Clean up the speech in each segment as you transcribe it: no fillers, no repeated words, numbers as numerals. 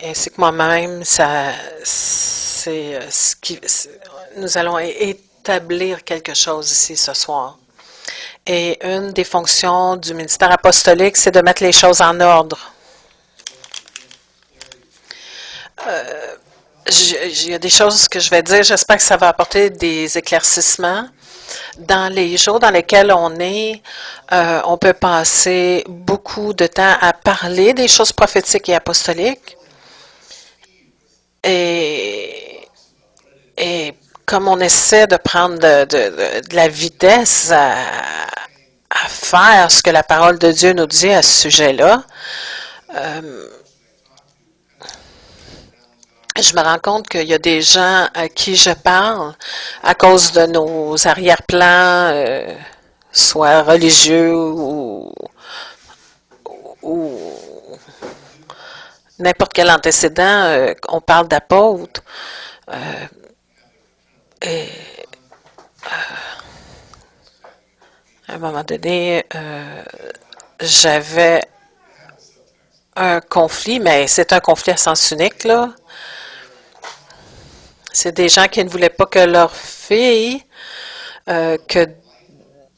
ainsi que moi-même, nous allons établir quelque chose ici ce soir. Et une des fonctions du ministère apostolique, c'est de mettre les choses en ordre. Il y a des choses que je vais dire, j'espère que ça va apporter des éclaircissements. Dans les jours dans lesquels on peut passer beaucoup de temps à parler des choses prophétiques et apostoliques. Et comme on essaie de prendre de la vitesse à faire ce que la parole de Dieu nous dit à ce sujet-là, je me rends compte qu'il y a des gens à qui je parle à cause de nos arrière-plans, soit religieux ou n'importe quel antécédent, on parle d'apôtres. Et à un moment donné, j'avais un conflit, mais c'est un conflit à sens unique, là. C'est des gens qui ne voulaient pas que leur fille, que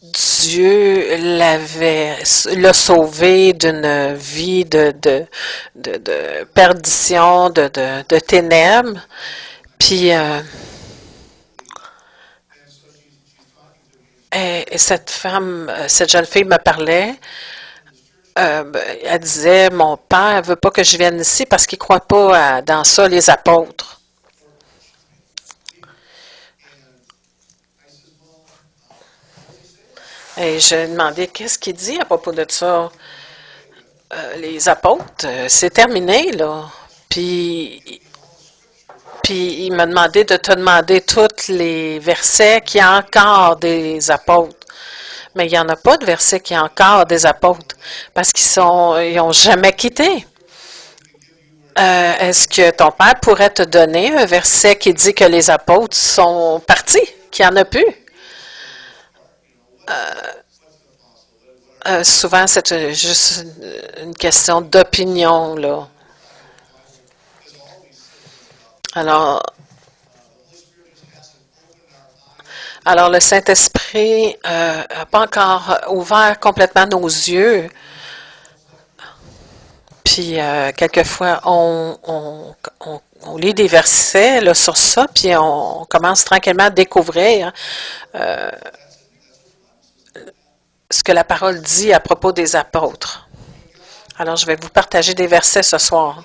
Dieu l'a sauvée d'une vie de perdition, de ténèbres. Puis, et cette jeune fille me parlait. Elle disait, mon père ne veut pas que je vienne ici parce qu'il ne croit pas dans ça, les apôtres. Et je lui ai demandé, qu'est-ce qu'il dit à propos de ça? Les apôtres, c'est terminé, là. Puis il m'a demandé de te demander tous les versets qu'il y a encore des apôtres. Mais il n'y en a pas de versets qui ont encore des apôtres, parce qu'ils n'ont jamais quitté. Est-ce que ton père pourrait te donner un verset qui dit que les apôtres sont partis, qu'il n'y en a plus? Souvent, c'est juste une question d'opinion, là. Alors le Saint-Esprit n'a pas encore ouvert complètement nos yeux. Puis, quelquefois, on lit des versets là, sur ça, puis on commence tranquillement à découvrir ce que la parole dit à propos des apôtres. Alors, je vais vous partager des versets ce soir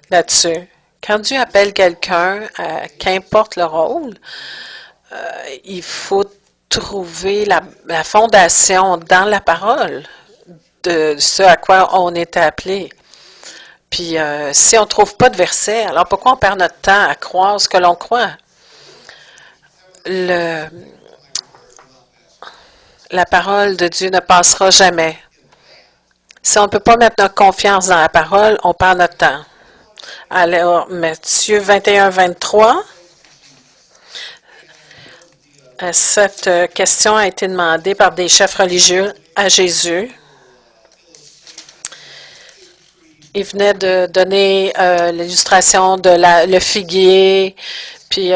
là-dessus. Quand Dieu appelle quelqu'un, qu'importe le rôle, il faut trouver la fondation dans la parole de ce à quoi on est appelé. Puis, si on ne trouve pas de verset, alors pourquoi on perd notre temps à croire ce que l'on croit? La parole de Dieu ne passera jamais. Si on ne peut pas mettre notre confiance dans la parole, on perd notre temps. Alors, Matthieu 21, 23. Cette question a été demandée par des chefs religieux à Jésus. Il venait de donner l'illustration de le figuier, puis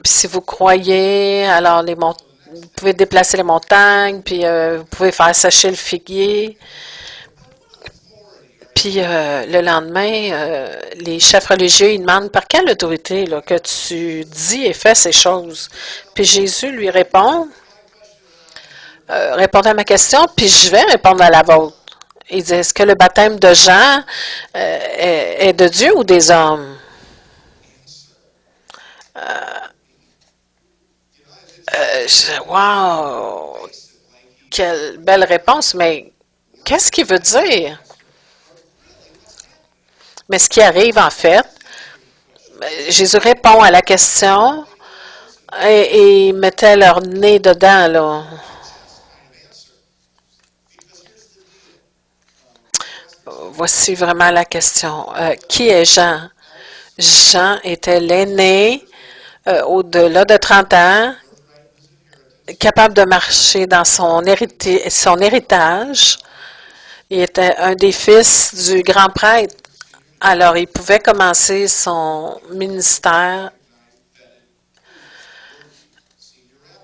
si vous croyez, alors vous pouvez déplacer les montagnes, puis vous pouvez faire sécher le figuier. Puis le lendemain, les chefs religieux, ils demandent par quelle autorité là, que tu dis et fais ces choses. Puis Jésus lui répond, répondez à ma question, puis je vais répondre à la vôtre. Il dit, est-ce que le baptême de Jean est de Dieu ou des hommes? Wow! Quelle belle réponse, mais qu'est-ce qu'il veut dire? Mais ce qui arrive, en fait, Jésus répond à la question et ils mettaient leur nez dedans, là. Voici vraiment la question. Qui est Jean? Jean était l'aîné, au-delà de 30 ans, capable de marcher dans son héritage. Il était un des fils du grand prêtre. Alors, il pouvait commencer son ministère.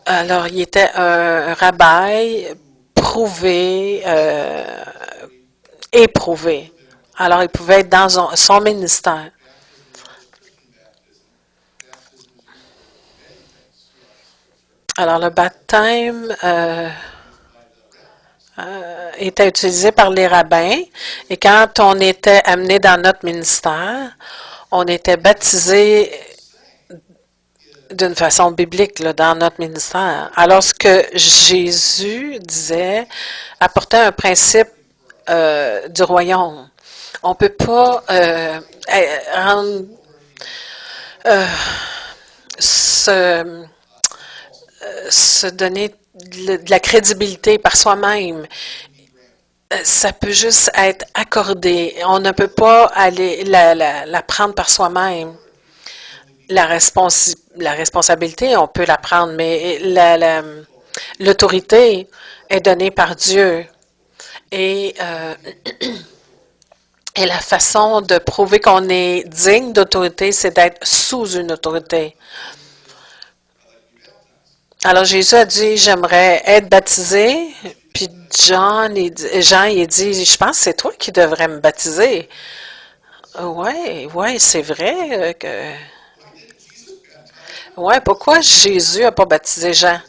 Alors, il était un rabbin prouvé, éprouvé. Alors, il pouvait être dans son ministère. Alors, le baptême était utilisé par les rabbins et quand on était amené dans notre ministère, on était baptisé d'une façon biblique là, dans notre ministère. Alors, ce que Jésus disait apportait un principe du royaume. On ne peut pas rendre se, se donner de la crédibilité par soi-même. Ça peut juste être accordé. On ne peut pas aller la prendre par soi-même. La responsabilité, on peut la prendre, mais l'autorité est donnée par Dieu. Et, et la façon de prouver qu'on est digne d'autorité, c'est d'être sous une autorité. Alors Jésus a dit, j'aimerais être baptisé. Puis Jean, il dit, je pense que c'est toi qui devrais me baptiser. Oui, c'est vrai que... Oui, pourquoi Jésus n'a pas baptisé Jean?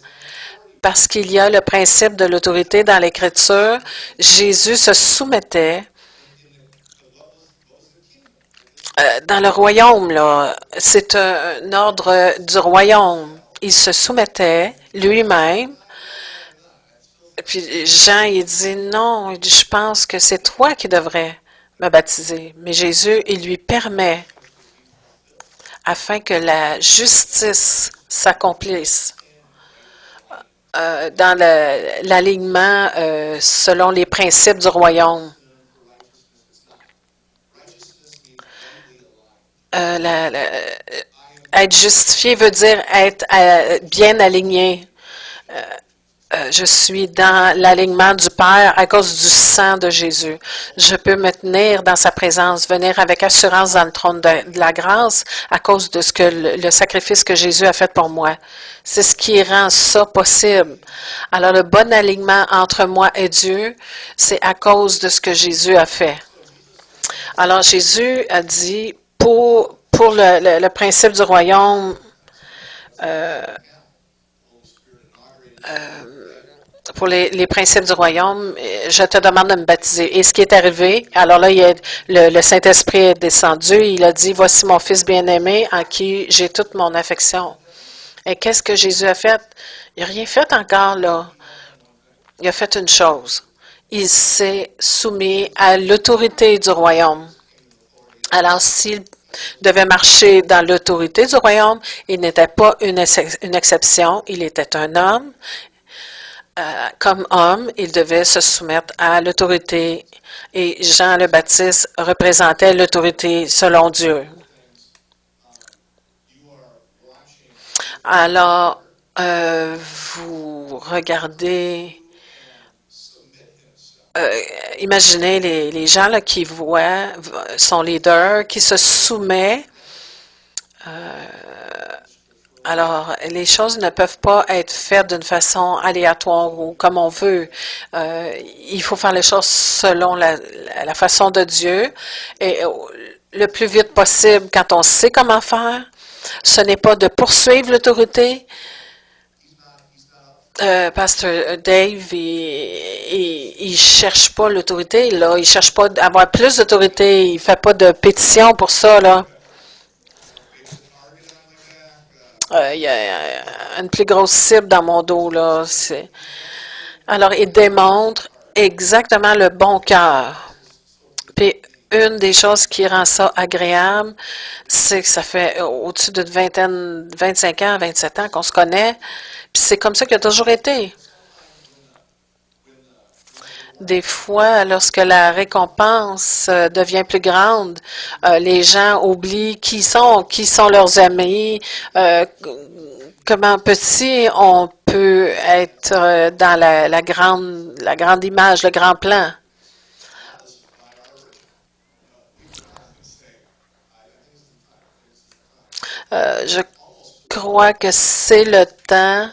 Parce qu'il y a le principe de l'autorité dans l'Écriture. Jésus se soumettait dans le royaume, là. C'est un ordre du royaume. Il se soumettait lui-même. Puis Jean, il dit non, il dit, je pense que c'est toi qui devrais me baptiser. Mais Jésus, il lui permet afin que la justice s'accomplisse dans l'alignement selon les principes du royaume. Être justifié veut dire être bien aligné. Je suis dans l'alignement du Père à cause du sang de Jésus. Je peux me tenir dans sa présence, venir avec assurance dans le trône de la grâce à cause de ce que le sacrifice que Jésus a fait pour moi. C'est ce qui rend ça possible. Alors, le bon alignement entre moi et Dieu, c'est à cause de ce que Jésus a fait. Alors, Jésus a dit, pour le principe du royaume, pour les principes du royaume, je te demande de me baptiser. Et ce qui est arrivé, alors là, le Saint-Esprit est descendu, il a dit, voici mon Fils bien-aimé en qui j'ai toute mon affection. Et qu'est-ce que Jésus a fait? Il n'a rien fait encore, là. Il a fait une chose. Il s'est soumis à l'autorité du royaume. Alors, s'il devait marcher dans l'autorité du royaume, il n'était pas une exception, il était un homme. Comme homme, il devait se soumettre à l'autorité et Jean le Baptiste représentait l'autorité selon Dieu. Alors, vous regardez, imaginez les gens là, qui voient son leader, qui se soumet. Alors, les choses ne peuvent pas être faites d'une façon aléatoire ou comme on veut. Il faut faire les choses selon la façon de Dieu et le plus vite possible quand on sait comment faire. Ce n'est pas de poursuivre l'autorité. Pasteur Dave, il cherche pas l'autorité, là. Il cherche pas à avoir plus d'autorité. Il fait pas de pétition pour ça, là. Il y a une plus grosse cible dans mon dos, là. Alors, il démontre exactement le bon cœur. Puis, une des choses qui rend ça agréable, c'est que ça fait au-dessus d'une vingtaine, 25 ans, 27 ans qu'on se connaît. Puis, c'est comme ça qu'il a toujours été. Des fois, lorsque la récompense devient plus grande, les gens oublient qui sont leurs amis, comment petit on peut être dans la grande image, le grand plan. Je crois que c'est le temps.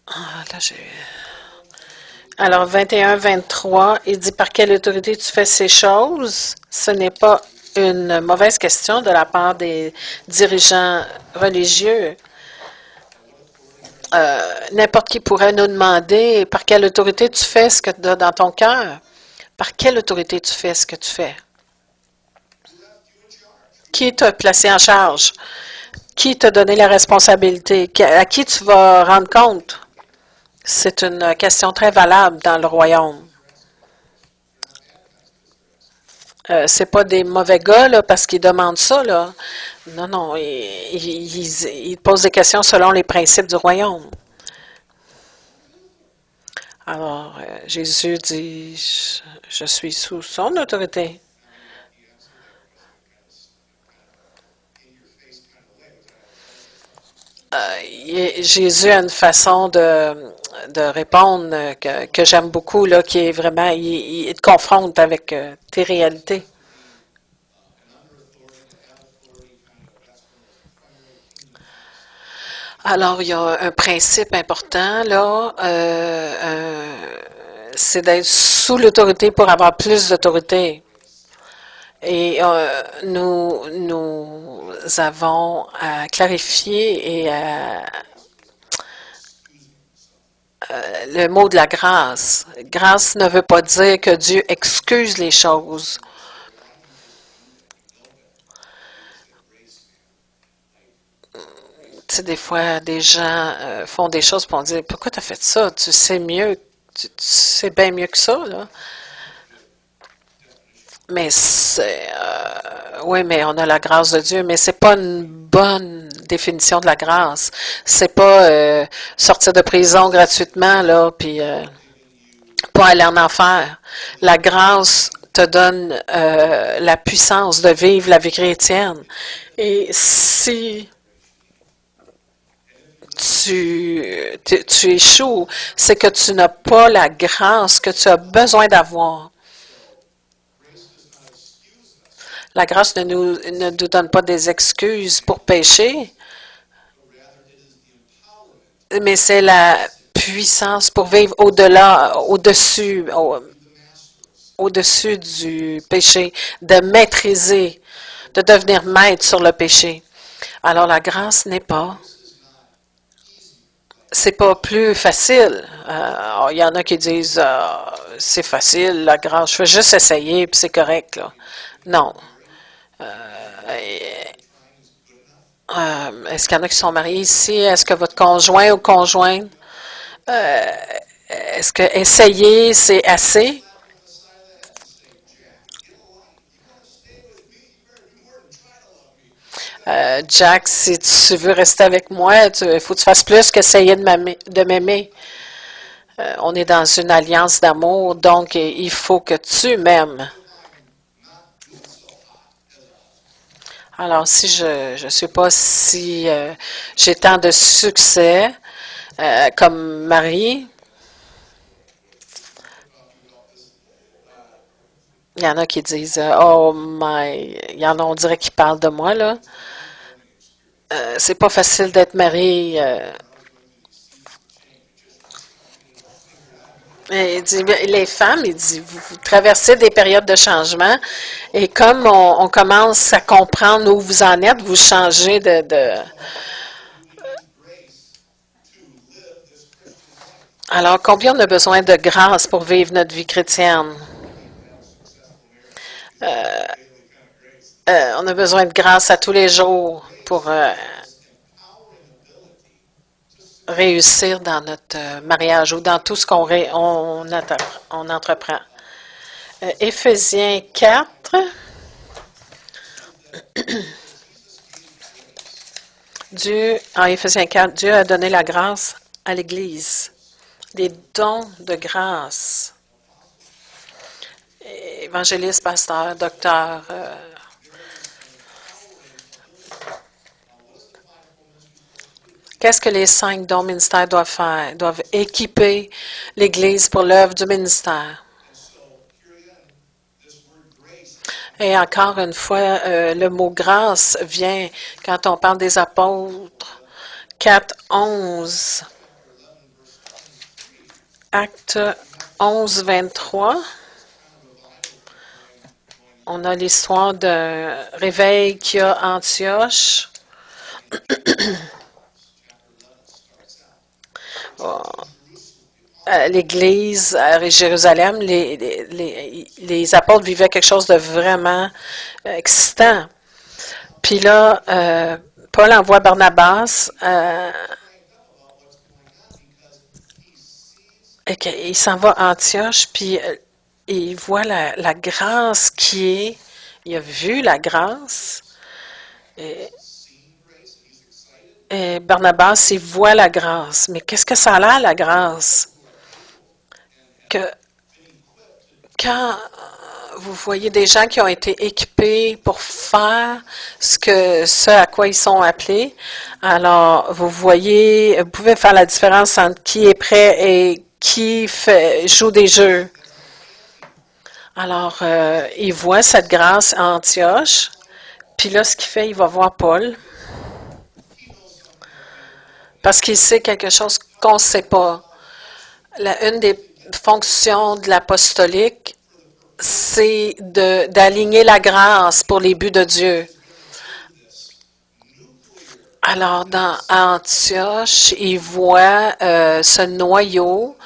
Ah, là, j'ai... Alors, 21-23, il dit par quelle autorité tu fais ces choses? Ce n'est pas une mauvaise question de la part des dirigeants religieux. N'importe qui pourrait nous demander par quelle autorité tu fais ce que tu as dans ton cœur. Par quelle autorité tu fais ce que tu fais? Qui t'a placé en charge? Qui t'a donné la responsabilité? À qui tu vas rendre compte? C'est une question très valable dans le royaume. C'est pas des mauvais gars là, parce qu'ils demandent ça. Là. Non, non, ils posent des questions selon les principes du royaume. Alors, Jésus dit, je suis sous son autorité. Jésus a une façon de répondre que j'aime beaucoup, là, qui est vraiment, il te confronte avec tes réalités. Alors, il y a un principe important, là, c'est d'être sous l'autorité pour avoir plus d'autorité. Et nous avons à clarifier et le mot de la grâce. Grâce ne veut pas dire que Dieu excuse les choses. Tu sais, des fois, des gens font des choses pour dire pourquoi tu as fait ça? Tu sais mieux, tu sais bien mieux que ça, là. Mais c'est oui, mais on a la grâce de Dieu, mais c'est pas une bonne définition de la grâce. C'est pas sortir de prison gratuitement, là, puis pas aller en enfer. La grâce te donne la puissance de vivre la vie chrétienne. Et si tu échoues, c'est que tu n'as pas la grâce que tu as besoin d'avoir. La grâce ne nous donne pas des excuses pour pécher, mais c'est la puissance pour vivre au-delà, au-dessus du péché, de maîtriser, de devenir maître sur le péché. Alors la grâce n'est pas, c'est pas plus facile. Il y en a qui disent c'est facile la grâce, je fais juste essayer puis c'est correct là. Non. Est-ce qu'il y en a qui sont mariés ici? Est-ce que votre conjoint ou conjointe, est-ce que essayer c'est assez? Jack, si tu veux rester avec moi, il faut que tu fasses plus qu'essayer de m'aimer. On est dans une alliance d'amour, donc il faut que tu m'aimes. Alors, si je ne sais pas si j'ai tant de succès comme mari, il y en a qui disent oh my, il y en a, on dirait qu'ils parlent de moi, là. C'est pas facile d'être marié. Il dit, les femmes, il dit, vous traversez des périodes de changement et comme on commence à comprendre où vous en êtes, vous changez de... Alors, combien on a besoin de grâce pour vivre notre vie chrétienne? On a besoin de grâce à tous les jours pour réussir dans notre mariage ou dans tout ce on entreprend. Éphésiens 4. En Éphésiens 4, Dieu a donné la grâce à l'Église, des dons de grâce. Évangéliste, pasteur, docteur, qu'est-ce que les 5 dons ministères doivent faire? Ils doivent équiper l'Église pour l'œuvre du ministère. Et encore une fois, le mot grâce vient quand on parle des apôtres. 4:11. Acte 11:23. On a l'histoire d'un réveil qu'il y a à Antioche. À l'Église à Jérusalem, les apôtres vivaient quelque chose de vraiment excitant. Puis là, Paul envoie Barnabas et il s'en va à Antioche, puis il voit la grâce qui est. Il a vu la grâce. Et Barnabas, il voit la grâce. Mais qu'est-ce que ça a l'air, la grâce? Que quand vous voyez des gens qui ont été équipés pour faire ce à quoi ils sont appelés, alors vous voyez, vous pouvez faire la différence entre qui est prêt et qui joue des jeux. Alors, il voit cette grâce à Antioche, puis là, ce qu'il fait, il va voir Paul, parce qu'il sait quelque chose qu'on ne sait pas. Une des fonctions de l'apostolique, c'est d'aligner la grâce pour les buts de Dieu. Alors, à Antioche, il voit ce noyau,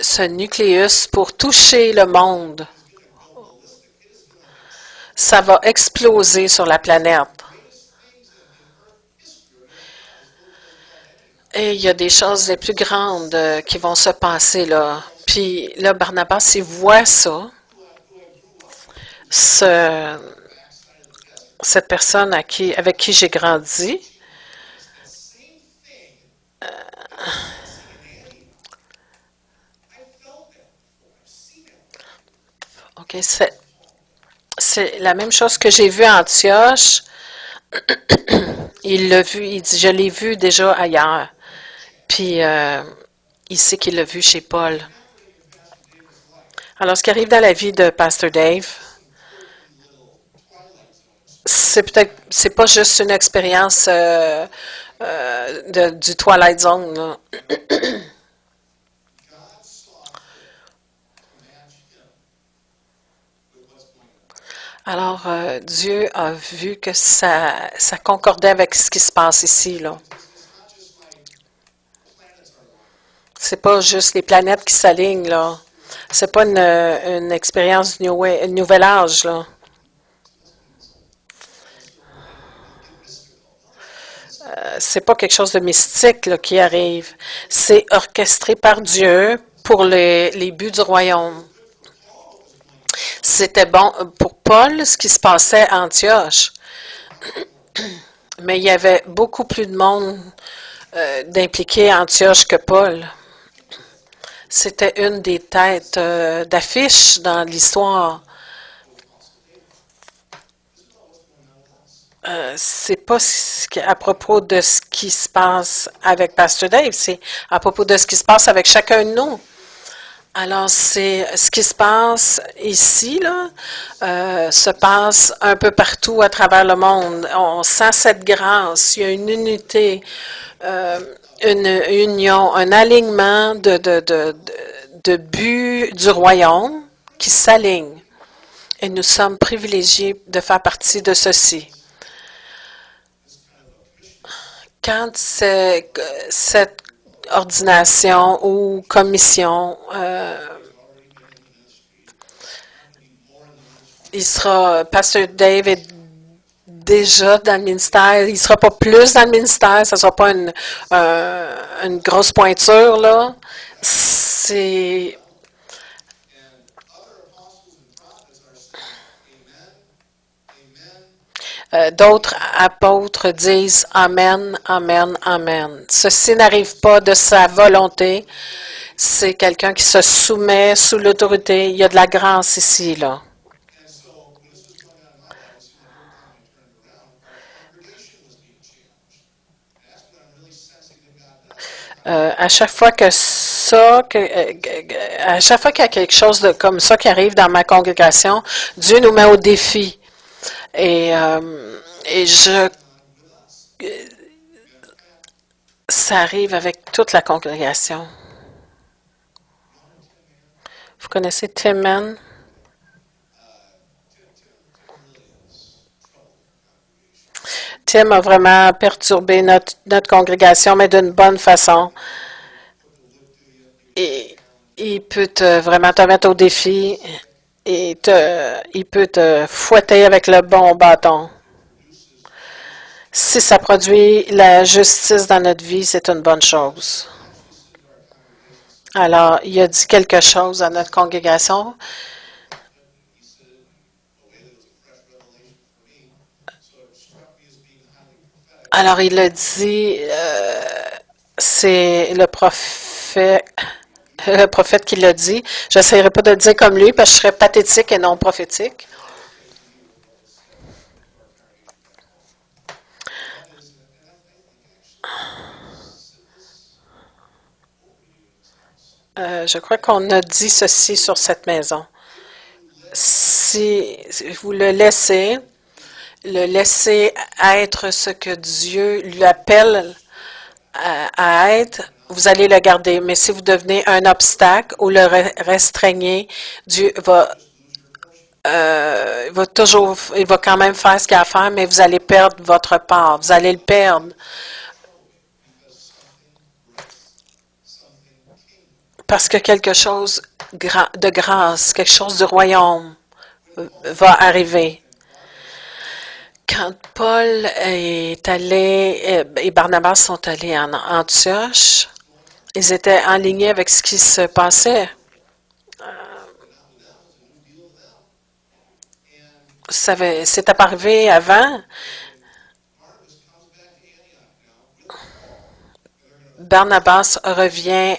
ce nucléus pour toucher le monde. Ça va exploser sur la planète. Et il y a des choses les plus grandes qui vont se passer là. Puis là, Barnabas, il voit ça. Cette personne avec qui j'ai grandi. OK, c'est la même chose que j'ai vu à Antioche. Il l'a vu, il dit, je l'ai vu déjà ailleurs. Puis, il sait qu'il l'a vu chez Paul. Alors, ce qui arrive dans la vie de Pastor Dave, c'est pas juste une expérience du Twilight Zone, là. Alors, Dieu a vu que ça concordait avec ce qui se passe ici, là. C'est pas juste les planètes qui s'alignent, là. C'est pas une expérience du nouvel âge, là. C'est pas quelque chose de mystique là, qui arrive. C'est orchestré par Dieu pour les buts du royaume. C'était bon pour Paul ce qui se passait à Antioche. Mais il y avait beaucoup plus de monde d'impliqués à Antioche que Paul. C'était une des têtes d'affiche dans l'histoire. C'est pas à propos de ce qui se passe avec Pastor Dave, c'est à propos de ce qui se passe avec chacun de nous. Alors, c'est ce qui se passe ici, là, se passe un peu partout à travers le monde. On sent cette grâce, il y a une unité, une union, un alignement de buts du royaume qui s'alignent. Et nous sommes privilégiés de faire partie de ceci. Quand cette ordination ou commission, Pasteur Dave est déjà dans le ministère, il ne sera pas plus dans le ministère, ça ne sera pas une grosse pointure, là. C'est... D'autres apôtres disent Amen, Amen, Amen. Ceci n'arrive pas de sa volonté. C'est quelqu'un qui se soumet sous l'autorité. Il y a de la grâce ici, là. À chaque fois que ça, à chaque fois qu'il y a quelque chose de comme ça qui arrive dans ma congrégation, Dieu nous met au défi. Et, et je, ça arrive avec toute la congrégation. Vous connaissez Timman? Tim a vraiment perturbé notre congrégation, mais d'une bonne façon. Et il peut vraiment te mettre au défi et il peut te fouetter avec le bon bâton. Si ça produit la justice dans notre vie, c'est une bonne chose. Alors, il a dit quelque chose à notre congrégation. Alors, il a dit, c'est le prophète qui l'a dit. Je n'essaierai pas de le dire comme lui parce que je serais pathétique et non prophétique. Je crois qu'on a dit ceci sur cette maison. Si vous le laissez être ce que Dieu lui appelle à être, vous allez le garder. Mais si vous devenez un obstacle ou le restreignez, Dieu il va quand même faire ce qu'il a à faire, mais vous allez perdre votre part. Vous allez le perdre. Parce que quelque chose de grâce, quelque chose du royaume va arriver. Quand Paul est allé et Barnabas sont allés en Antioche, ils étaient en ligne avec ce qui se passait. C'était pas arrivé avant. Barnabas revient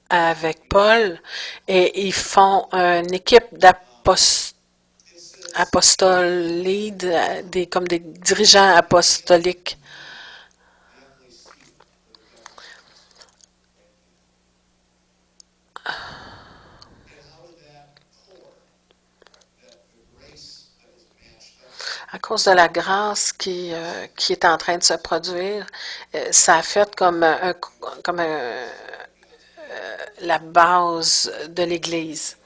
avec Paul et ils font une équipe d'apostolides, comme des dirigeants apostoliques. À cause de la grâce qui est en train de se produire, ça a fait comme la base de l'Église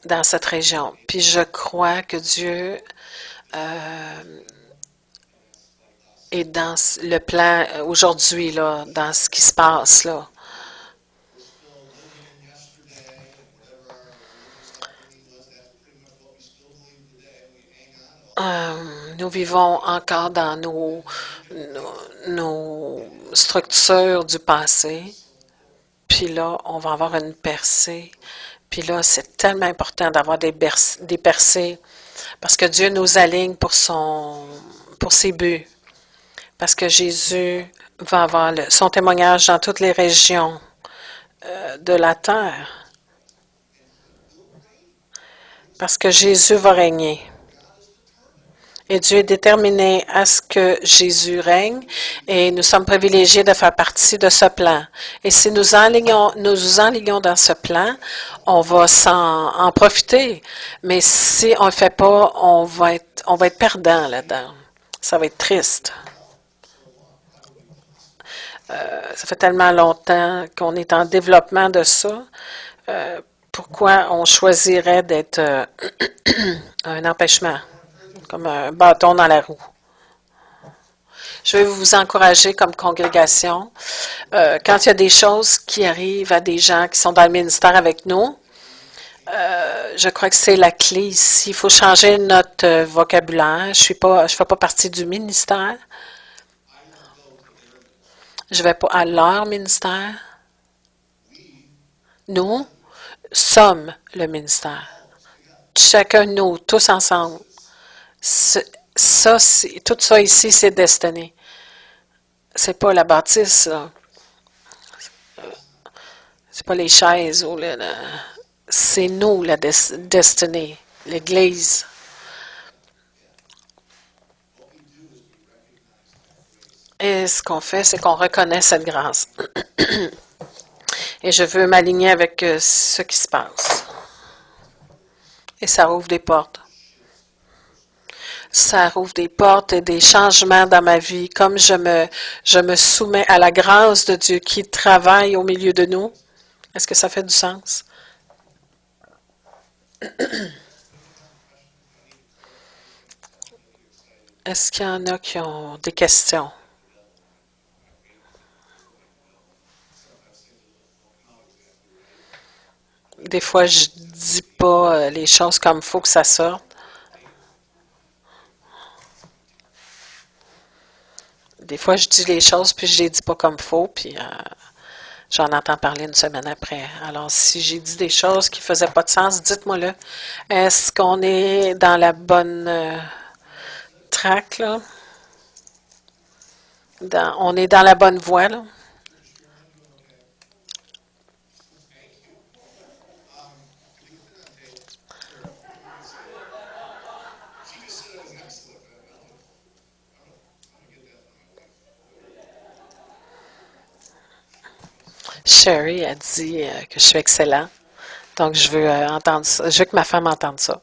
dans cette région. Puis je crois que Dieu est dans le plan aujourd'hui, là, dans ce qui se passe là. Nous vivons encore dans nos structures du passé. Puis là, on va avoir une percée. Puis là, c'est tellement important d'avoir des percées parce que Dieu nous aligne pour ses buts. Parce que Jésus va avoir son témoignage dans toutes les régions de la terre. Parce que Jésus va régner. Et Dieu est déterminé à ce que Jésus règne et nous sommes privilégiés de faire partie de ce plan. Et si nous nous enlignons dans ce plan, on va en profiter. Mais si on ne le fait pas, on va être perdant là-dedans. Ça va être triste. Ça fait tellement longtemps qu'on est en développement de ça. Pourquoi on choisirait d'être un empêchement? Comme un bâton dans la roue. Je vais vous encourager comme congrégation. Quand il y a des choses qui arrivent à des gens qui sont dans le ministère avec nous, je crois que c'est la clé ici. Il faut changer notre vocabulaire. Je fais pas partie du ministère. Je ne vais pas à leur ministère. Nous sommes le ministère. Chacun de nous, tous ensemble. Tout ça ici, c'est destiné. C'est pas la bâtisse, là. C'est pas les chaises. C'est nous, la destinée, l'Église. Et ce qu'on fait, c'est qu'on reconnaît cette grâce. Et je veux m'aligner avec ce qui se passe. Et ça ouvre des portes. Ça rouvre des portes et des changements dans ma vie. Comme je me soumets à la grâce de Dieu qui travaille au milieu de nous. Est-ce que ça fait du sens? Est-ce qu'il y en a qui ont des questions? Des fois, je dis pas les choses comme il faut que ça sorte. Des fois, je dis les choses puis je les dis pas comme il faut, puis j'en entends parler une semaine après. Alors, si j'ai dit des choses qui faisaient pas de sens, dites-moi-le. Est-ce qu'on est dans la bonne track, là? On est dans la bonne voie, là? Sherry a dit que je suis excellent. Donc, je veux entendre ça. Je veux que ma femme entende ça.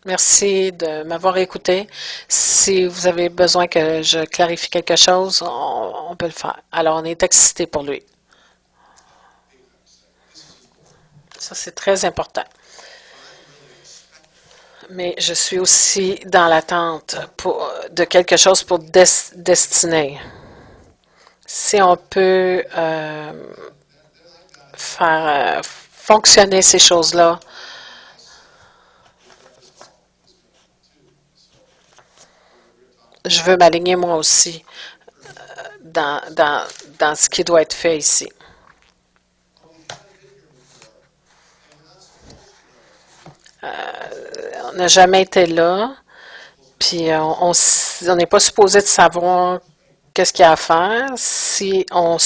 Merci de m'avoir écouté. Si vous avez besoin que je clarifie quelque chose, on peut le faire. Alors, on est excités pour lui. Ça, c'est très important. Mais je suis aussi dans l'attente de quelque chose pour destiner. Si on peut faire fonctionner ces choses-là, je veux m'aligner moi aussi dans, dans, dans ce qui doit être fait ici. On n'a jamais été là, puis on n'est pas supposé de savoir qu'est-ce qu'il y a à faire si on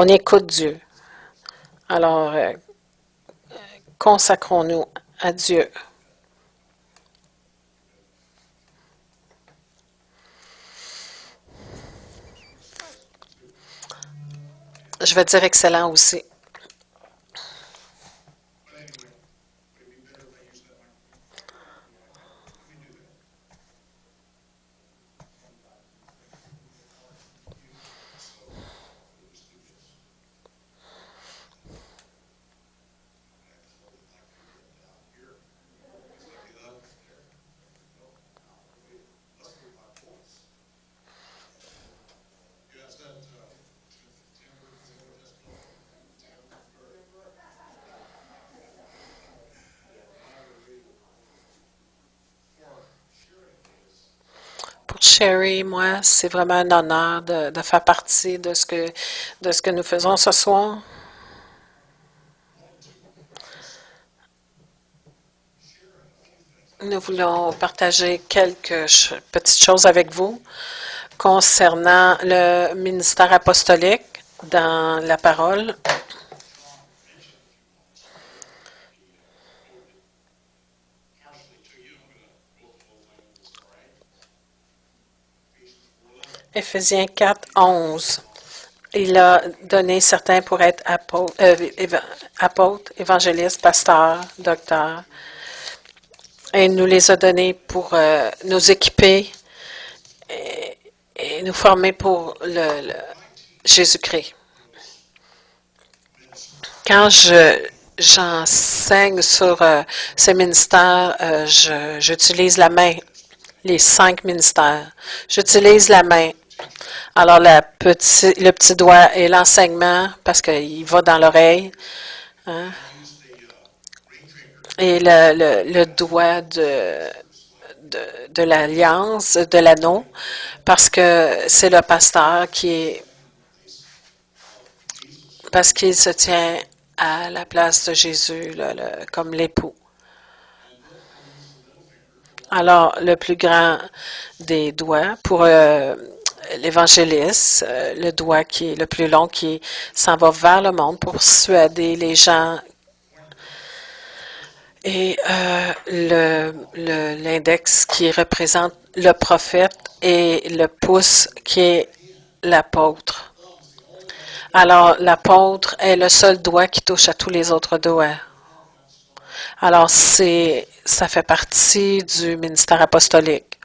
écoute Dieu. Alors, consacrons-nous à Dieu. Je vais dire excellent aussi. Pour Sherry, moi, c'est vraiment un honneur de faire partie de ce que nous faisons ce soir. Nous voulons partager quelques petites choses avec vous concernant le ministère apostolique dans la parole. Éphésiens 4, 11. Il a donné certains pour être apôtres, évangélistes, pasteurs, docteurs. Et il nous les a donnés pour nous équiper et nous former pour Jésus-Christ. Quand j'enseigne sur ces ministères, j'utilise la main, les 5 ministères. J'utilise la main. Alors, le petit doigt est l'enseignement parce qu'il va dans l'oreille. Hein? Et le doigt de l'alliance, de l'anneau, parce que c'est le pasteur parce qu'il se tient à la place de Jésus, comme l'époux. Alors, le plus grand des doigts pour l'évangéliste, le doigt qui est le plus long, qui s'en va vers le monde pour persuader les gens Et l'index qui représente le prophète et le pouce qui est l'apôtre. Alors, l'apôtre est le seul doigt qui touche à tous les autres doigts. Alors, ça fait partie du ministère apostolique.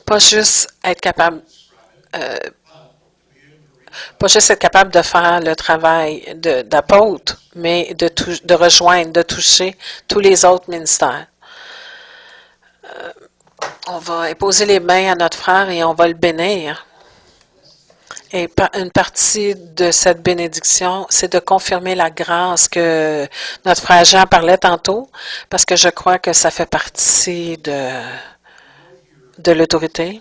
Pas juste être capable, pas juste être capable de faire le travail d'apôtre, mais de rejoindre, de toucher tous les autres ministères. On va imposer les mains à notre frère et on va le bénir. Et une partie de cette bénédiction, c'est de confirmer la grâce que notre frère Jean parlait tantôt, parce que je crois que ça fait partie de l'autorité.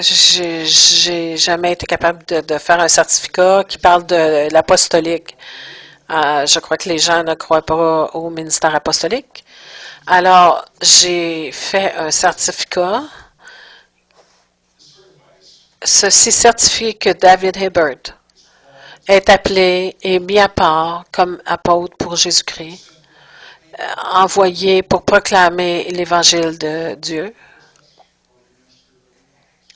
J'ai jamais été capable de faire un certificat qui parle de l'apostolique. Je crois que les gens ne croient pas au ministère apostolique. Alors, j'ai fait un certificat. Ceci certifie que David Hibbert est appelé et mis à part comme apôtre pour Jésus-Christ, envoyé pour proclamer l'Évangile de Dieu.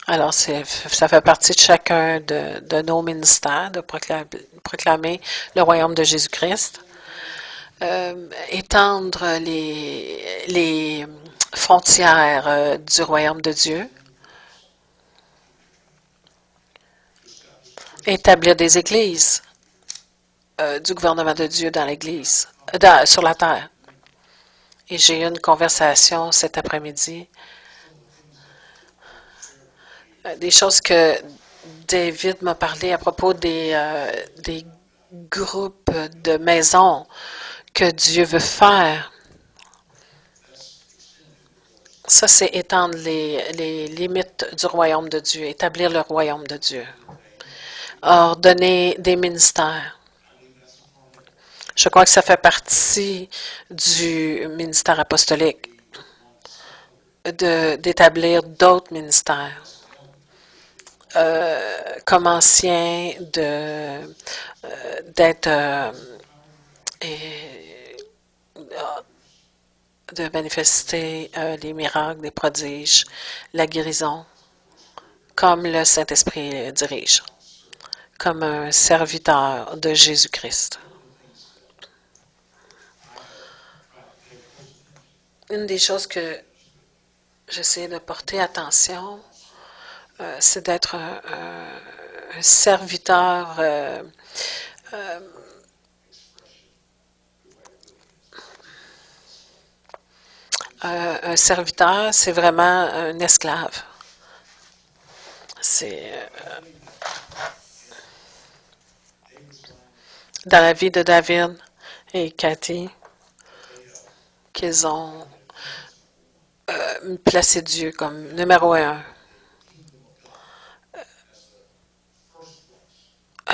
Alors, ça fait partie de chacun de nos ministères de proclamer le royaume de Jésus-Christ, étendre les frontières du royaume de Dieu, établir des églises du gouvernement de Dieu dans l'Église, sur la terre. Et j'ai eu une conversation cet après-midi. Des choses que David m'a parlé à propos des groupes de maisons que Dieu veut faire. Ça, c'est étendre les limites du royaume de Dieu, établir le royaume de Dieu, ordonner des ministères. Je crois que ça fait partie du ministère apostolique, d'établir d'autres ministères. Comme ancien, de manifester les miracles, les prodiges, la guérison, comme le Saint-Esprit dirige, comme un serviteur de Jésus-Christ. Une des choses que j'essaie de porter attention, c'est d'être un serviteur un serviteur, c'est vraiment un esclave. C'est dans la vie de David et Cathy qu'ils ont placé Dieu comme numéro un.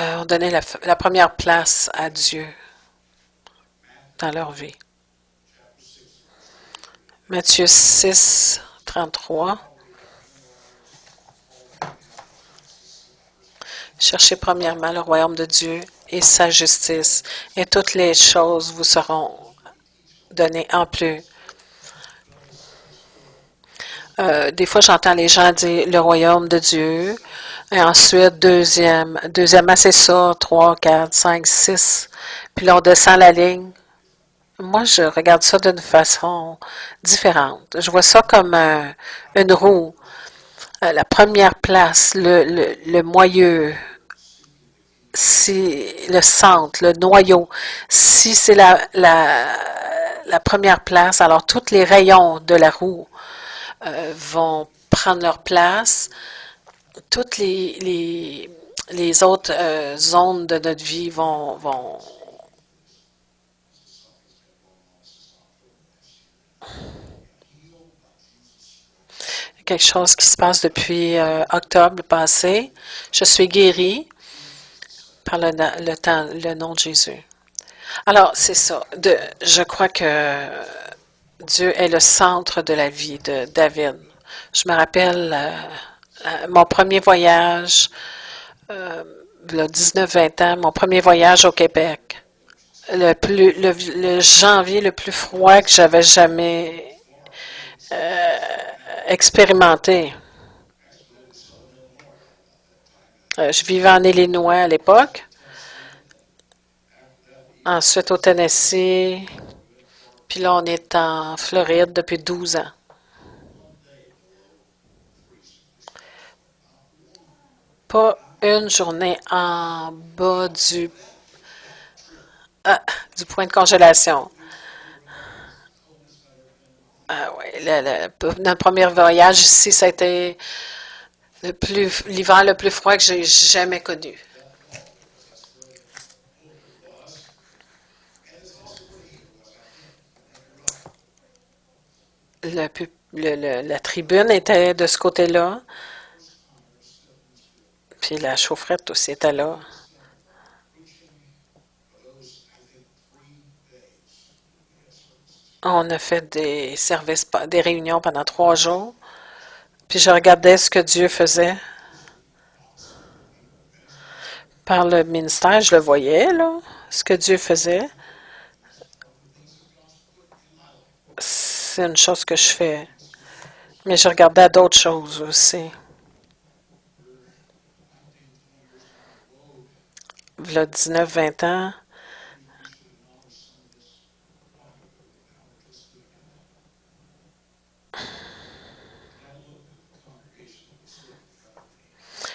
Ont donné la première place à Dieu dans leur vie. Matthieu 6, 33. Cherchez premièrement le royaume de Dieu et sa justice, et toutes les choses vous seront données en plus. Des fois, j'entends les gens dire le royaume de Dieu, et ensuite, deuxièmement, c'est ça, 3, 4, 5, 6. Puis là, on descend la ligne. Moi, je regarde ça d'une façon différente. Je vois ça comme une roue. La première place, le moyeu, si le centre, le noyau, si c'est la première place, alors tous les rayons de la roue vont prendre leur place. Toutes les autres zones de notre vie vont quelque chose qui se passe depuis octobre passé. Je suis guérie par le nom de Jésus. Alors, c'est ça. Je crois que Dieu est le centre de la vie de David. Je me rappelle mon premier voyage, il y a 19-20 ans, mon premier voyage au Québec. Le janvier le plus froid que j'avais jamais expérimenté. Je vivais en Illinois à l'époque, ensuite au Tennessee, puis là on est en Floride depuis 12 ans. Pas une journée en bas du point de congélation. Ah ouais, notre premier voyage ici, ça a été l'hiver le plus froid que j'ai jamais connu. La tribune était de ce côté-là, puis la chaufferette aussi était là. On a fait des services, des réunions pendant 3 jours, puis je regardais ce que Dieu faisait. Par le ministère, je le voyais, là, ce que Dieu faisait. C'est une chose que je fais. Mais je regardais d'autres choses aussi. Il y a 19-20 ans,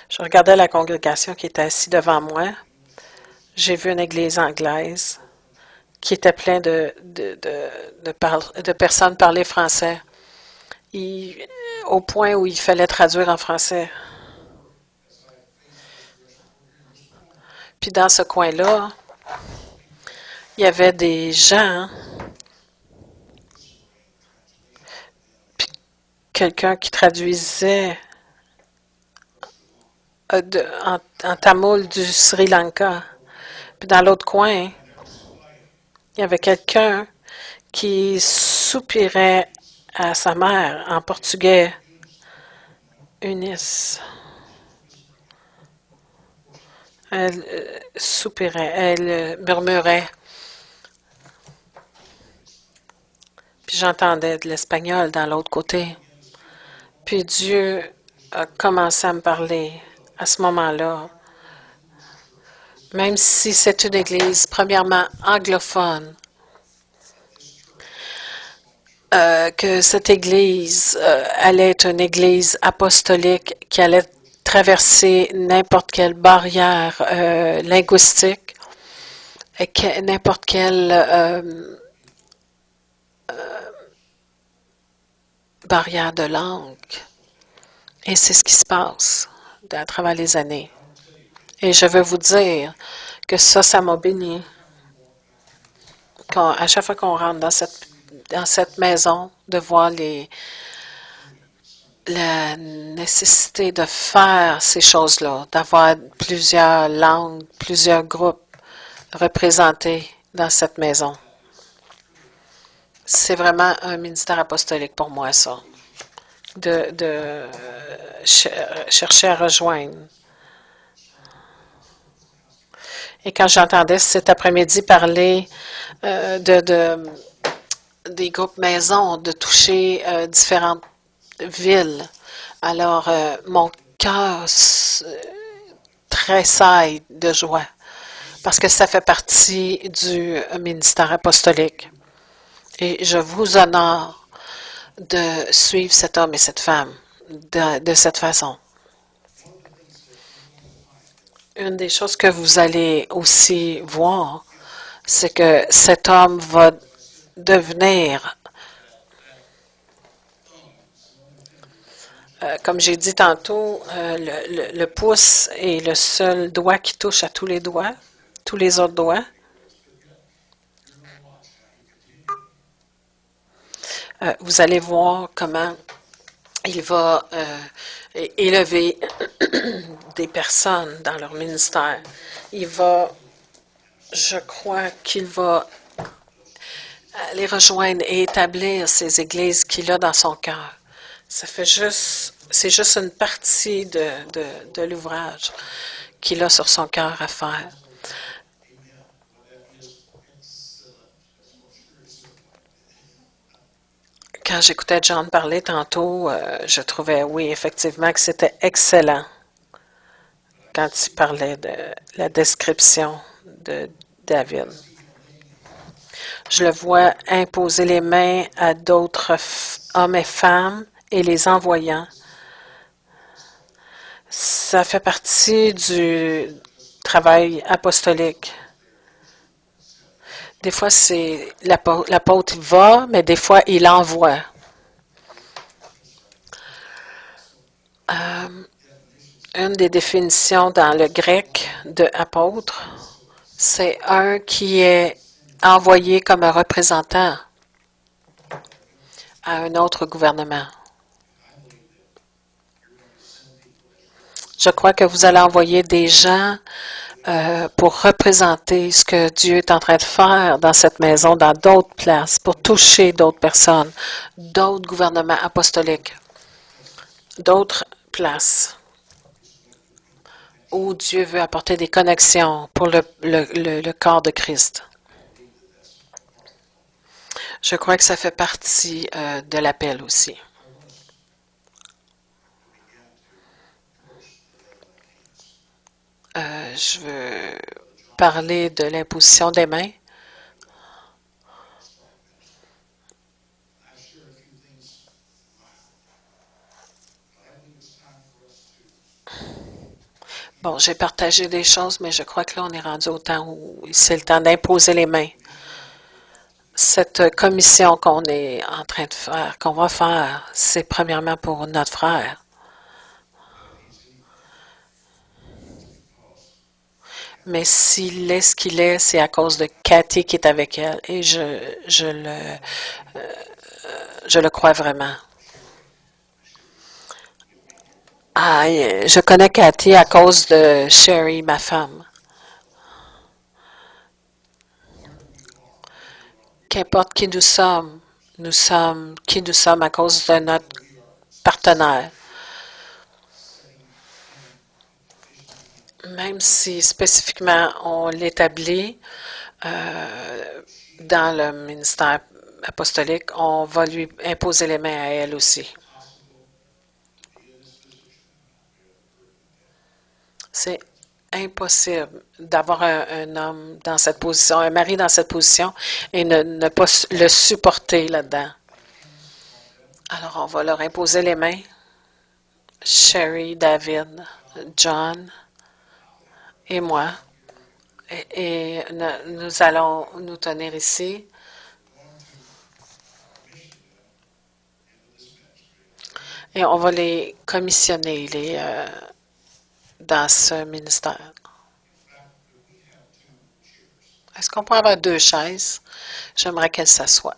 je regardais la congrégation qui était assise devant moi. J'ai vu une église anglaise qui était pleine de personnes parler français, au point où il fallait traduire en français. Puis dans ce coin-là, il y avait des gens, puis quelqu'un qui traduisait en tamoul du Sri Lanka. Puis dans l'autre coin, il y avait quelqu'un qui soupirait à sa mère en portugais. Eunice. Elle soupirait, elle murmurait. Puis j'entendais de l'espagnol dans l'autre côté. Puis Dieu a commencé à me parler à ce moment-là. Même si c'est une église, premièrement, anglophone, que cette église allait être une église apostolique qui allait traverser n'importe quelle barrière linguistique, n'importe quelle barrière de langue. Et c'est ce qui se passe à travers les années. Et je veux vous dire que ça m'a béni. À chaque fois qu'on rentre dans cette maison, de voir la nécessité de faire ces choses-là, d'avoir plusieurs langues, plusieurs groupes représentés dans cette maison. C'est vraiment un ministère apostolique pour moi, ça, de chercher à rejoindre. Et quand j'entendais cet après-midi parler des groupes maisons, de toucher différentes villes, alors mon cœur tressaille de joie parce que ça fait partie du ministère apostolique. Et je vous honore de suivre cet homme et cette femme de cette façon. Une des choses que vous allez aussi voir, c'est que cet homme va devenir, comme j'ai dit tantôt, le pouce est le seul doigt qui touche à tous les doigts, tous les autres doigts. Vous allez voir comment il va élever des personnes dans leur ministère. Je crois qu'il va les rejoindre et établir ces églises qu'il a dans son cœur. C'est juste une partie de l'ouvrage qu'il a sur son cœur à faire. Quand j'écoutais John parler tantôt, je trouvais, oui, effectivement, que c'était excellent quand il parlait de la description de David. Je le vois imposer les mains à d'autres hommes et femmes et les envoyant. Ça fait partie du travail apostolique. Des fois, c'est l'apôtre va, mais des fois, il envoie. Une des définitions dans le grec de apôtre, c'est un qui est envoyé comme un représentant à un autre gouvernement. Je crois que vous allez envoyer des gens pour représenter ce que Dieu est en train de faire dans cette maison, dans d'autres places, pour toucher d'autres personnes, d'autres gouvernements apostoliques, d'autres places où Dieu veut apporter des connexions pour le corps de Christ. Je crois que ça fait partie de l'appel aussi. Je veux parler de l'imposition des mains. Bon, j'ai partagé des choses, mais je crois que là, on est rendu au temps où c'est le temps d'imposer les mains. Cette commission qu'on est en train de faire, qu'on va faire, c'est premièrement pour notre frère. Mais s'il est ce qu'il est, c'est à cause de Cathy qui est avec elle. Et je le crois vraiment. Ah, je connais Cathy à cause de Sherry, ma femme. Qu'importe qui nous sommes qui nous sommes à cause de notre partenaire. Même si spécifiquement on l'établit dans le ministère apostolique, on va lui imposer les mains à elle aussi. C'est impossible d'avoir un homme dans cette position, un mari dans cette position et ne pas le supporter là-dedans. Alors, on va leur imposer les mains. Sherry, David, John et moi. Et nous allons nous tenir ici. Et on va les commissionner dans ce ministère. Est-ce qu'on peut avoir 2 chaises? J'aimerais qu'elles s'assoient.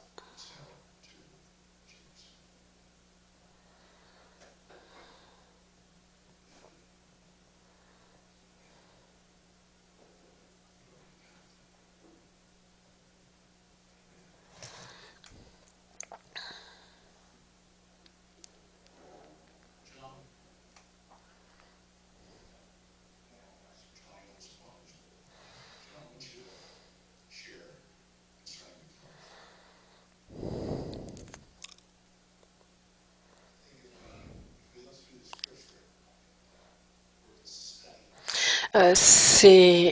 Si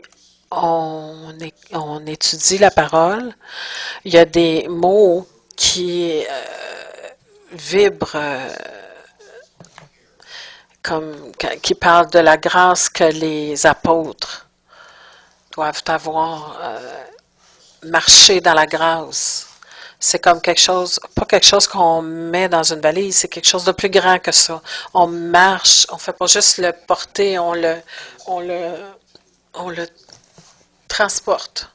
on étudie la parole, il y a des mots qui vibrent qui parlent de la grâce que les apôtres doivent avoir marché dans la grâce. C'est comme quelque chose, pas quelque chose qu'on met dans une valise, c'est quelque chose de plus grand que ça. On marche, on ne fait pas juste le porter, on le transporte.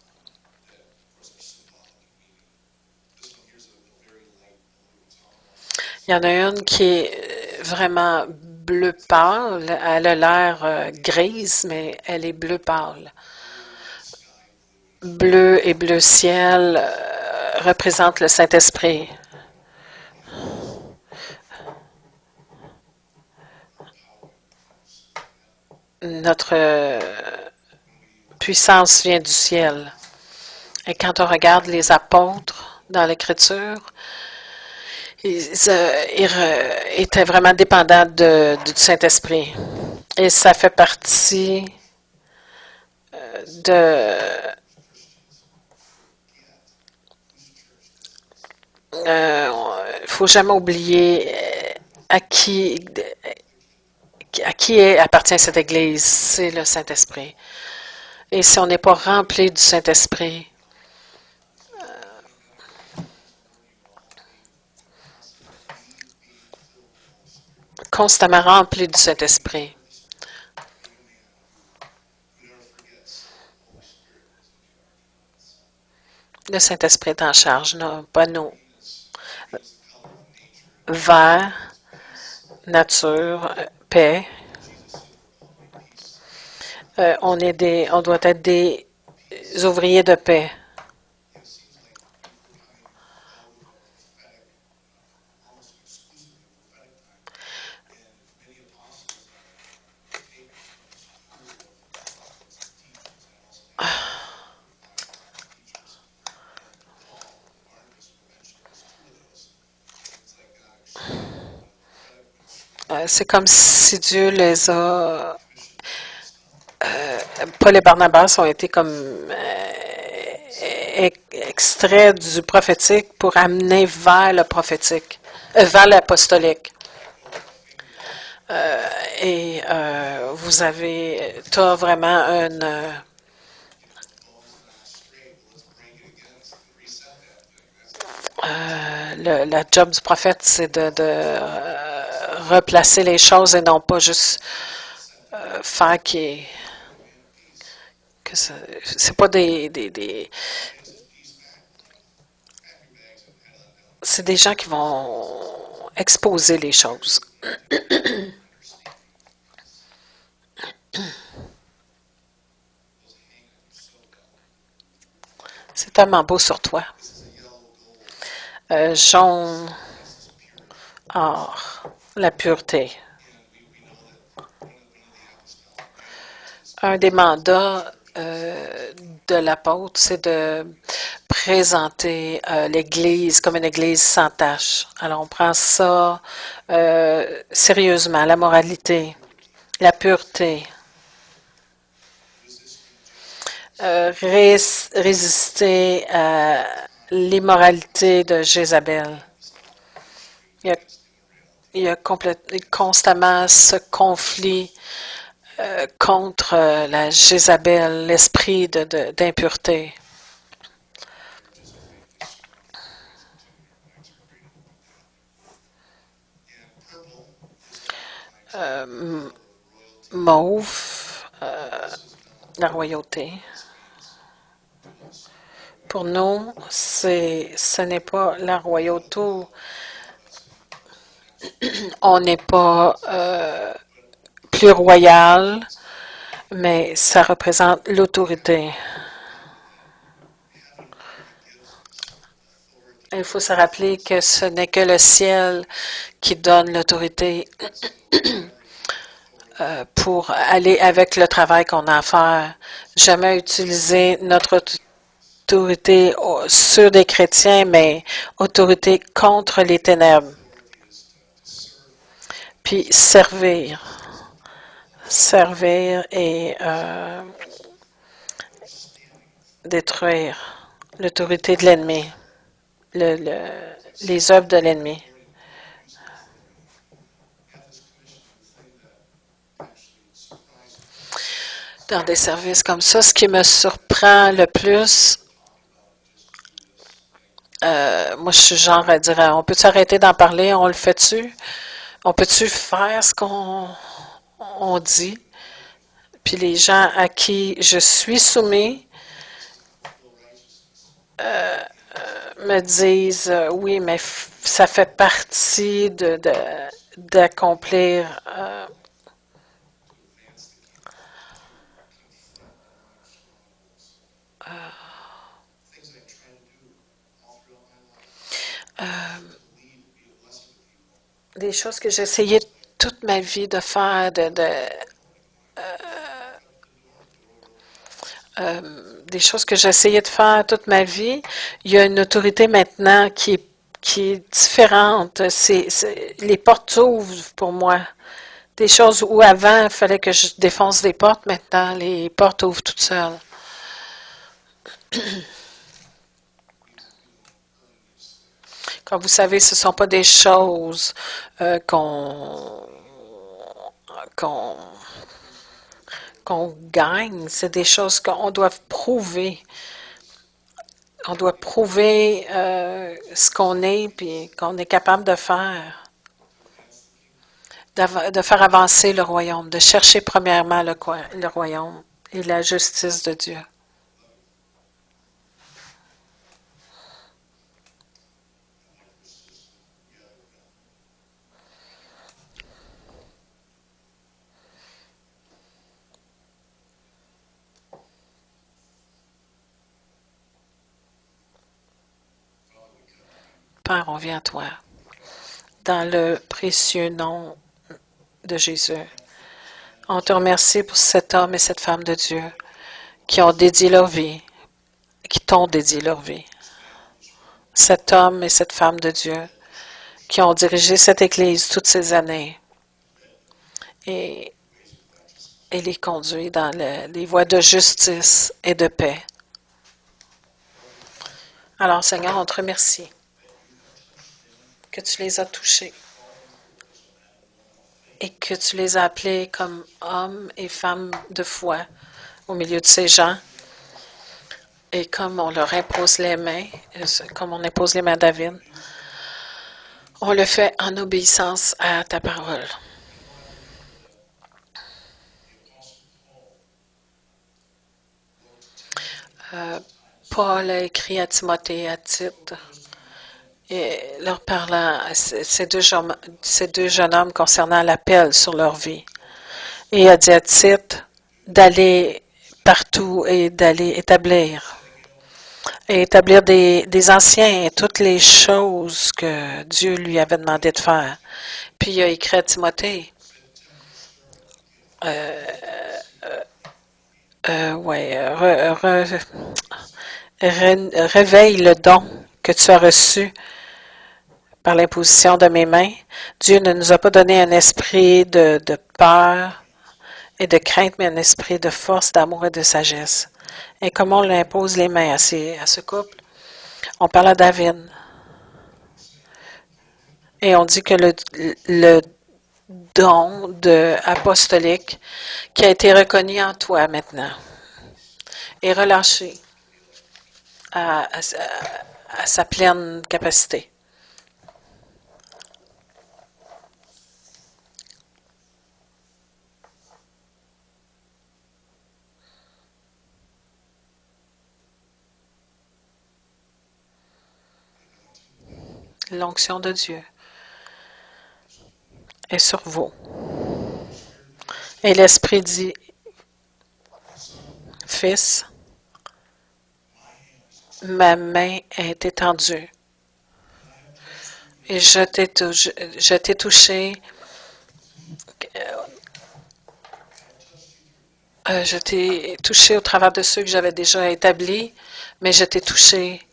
Il y en a une qui est vraiment bleu pâle. Elle a l'air grise, mais elle est bleu pâle. Bleu et bleu ciel, représente le Saint-Esprit. Notre puissance vient du ciel. Et quand on regarde les apôtres dans l'Écriture, ils étaient vraiment dépendants du Saint-Esprit. Et ça fait partie de... Il ne faut jamais oublier à qui, appartient cette Église. C'est le Saint-Esprit. Et si on n'est pas rempli du Saint-Esprit, constamment rempli du Saint-Esprit, le Saint-Esprit est en charge, non, pas nous. Vers, nature, paix. On doit être des ouvriers de paix. C'est comme si Dieu les a... Paul et Barnabas ont été comme extraits du prophétique pour amener vers le prophétique, vers l'apostolique. Et tu as vraiment la job du prophète, c'est de replacer les choses et non pas juste faire que c'est pas c'est des gens qui vont exposer les choses. C'est tellement beau sur toi. Jaune, or, la pureté. Un des mandats de l'apôtre, c'est de présenter l'Église comme une Église sans tache. Alors, on prend ça sérieusement, la moralité, la pureté, résister à l'immoralité de Jézabel. Il y a, il y a constamment ce conflit contre la Jézabel, l'esprit d'impureté. Mauve, la royauté. Pour nous, ce n'est pas la royauté. On n'est pas plus royal, mais ça représente l'autorité. Il faut se rappeler que ce n'est que le ciel qui donne l'autorité pour aller avec le travail qu'on a à faire. Jamais utiliser notre autorité sur des chrétiens, mais autorité contre les ténèbres. Puis servir. Servir et détruire l'autorité de l'ennemi, les œuvres de l'ennemi. Dans des services comme ça, ce qui me surprend le plus, moi je suis genre à dire, on peut-tu arrêter d'en parler, on le fait-tu? On peut-tu faire ce qu'on dit? Puis les gens à qui je suis soumis me disent, oui, mais ça fait partie d'accomplir des choses que j'ai essayé toute ma vie de faire, des choses que j'ai essayé de faire toute ma vie. Il y a une autorité maintenant qui est différente. Les portes s'ouvrent pour moi. Des choses où avant, il fallait que je défonce des portes, maintenant, les portes ouvrent toutes seules. Comme vous savez, ce ne sont pas des choses qu'on qu'on gagne, c'est des choses qu'on doit prouver. On doit prouver ce qu'on est puis qu'on est capable de faire, de faire avancer le royaume, de chercher premièrement le royaume et la justice de Dieu. Père, on vient à toi. Dans le précieux nom de Jésus. On te remercie pour cet homme et cette femme de Dieu qui ont dédié leur vie, qui t'ont dédié leur vie. Cet homme et cette femme de Dieu qui ont dirigé cette Église toutes ces années et les conduit dans les voies de justice et de paix. Alors, Seigneur, on te remercie que tu les as touchés et que tu les as appelés comme hommes et femmes de foi au milieu de ces gens. Et comme on leur impose les mains, comme on impose les mains à David, on le fait en obéissance à ta parole. Paul a écrit à Timothée à Tite, et leur parlant à ces deux jeunes hommes concernant l'appel sur leur vie. Et il a dit à Tite d'aller partout et d'aller établir des anciens et toutes les choses que Dieu lui avait demandé de faire. Puis il a écrit à Timothée, réveille le don que tu as reçu par l'imposition de mes mains. Dieu ne nous a pas donné un esprit de peur et de crainte, mais un esprit de force, d'amour et de sagesse. Et comme on impose les mains à ce couple, on parle à David. Et on dit que le don apostolique qui a été reconnu en toi maintenant est relâché à sa pleine capacité. L'onction de Dieu est sur vous. Et l'Esprit dit, Fils, ma main est étendue et je t'ai touché, je t'ai touché au travers de ceux que j'avais déjà établis, mais je t'ai touché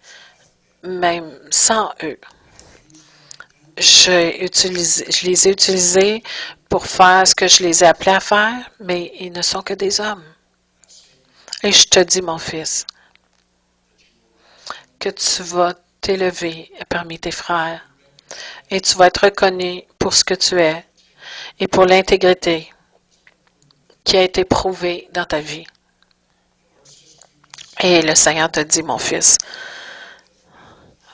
même sans eux. Je les ai utilisés pour faire ce que je les ai appelés à faire, mais ils ne sont que des hommes. Et je te dis, mon fils, que tu vas t'élever parmi tes frères et tu vas être reconnu pour ce que tu es et pour l'intégrité qui a été prouvée dans ta vie. Et le Seigneur te dit, mon fils,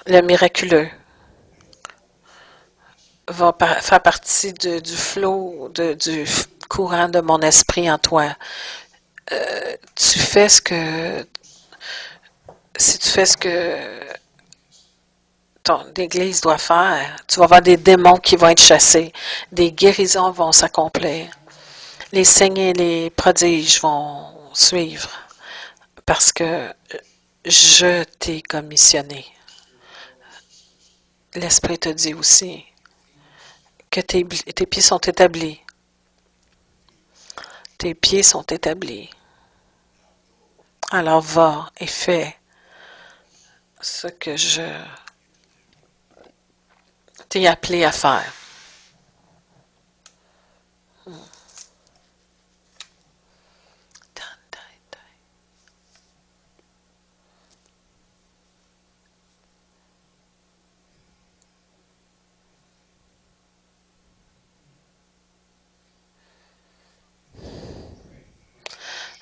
le miraculeux va faire partie du flot, du courant de mon esprit en toi. Si tu fais ce que ton Église doit faire, tu vas avoir des démons qui vont être chassés, des guérisons vont s'accomplir, les signes et les prodiges vont suivre, parce que je t'ai commissionné. L'Esprit te dit aussi que tes pieds sont établis. Tes pieds sont établis. Alors va et fais ce que je t'ai appelé à faire.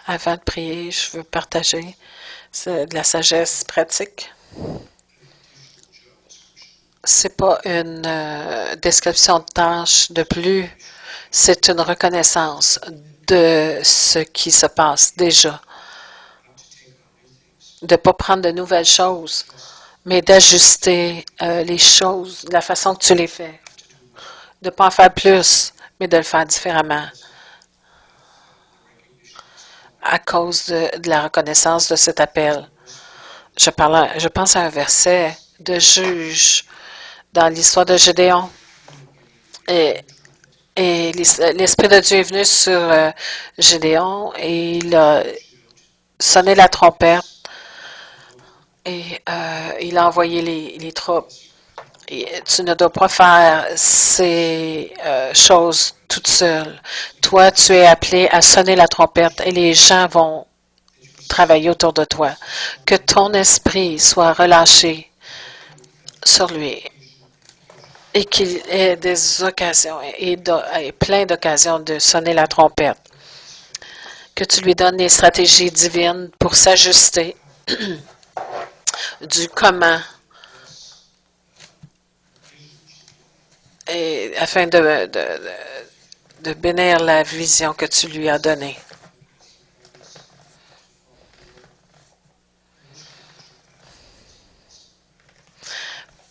Avant de prier, je veux partager de la sagesse pratique. C'est pas une description de tâche de plus, c'est une reconnaissance de ce qui se passe déjà. De ne pas prendre de nouvelles choses, mais d'ajuster les choses de la façon que tu les fais. De ne pas en faire plus, mais de le faire différemment. À cause de la reconnaissance de cet appel. Je pense à un verset de Juge dans l'histoire de Gédéon. Et l'Esprit de Dieu est venu sur Gédéon et il a sonné la trompette et il a envoyé les troupes. Et tu ne dois pas faire ces choses toute seule. Toi, tu es appelé à sonner la trompette et les gens vont travailler autour de toi. Que ton esprit soit relâché sur lui et qu'il ait des occasions et plein d'occasions de sonner la trompette. Que tu lui donnes les stratégies divines pour s'ajuster du comment et afin de bénir la vision que tu lui as donnée.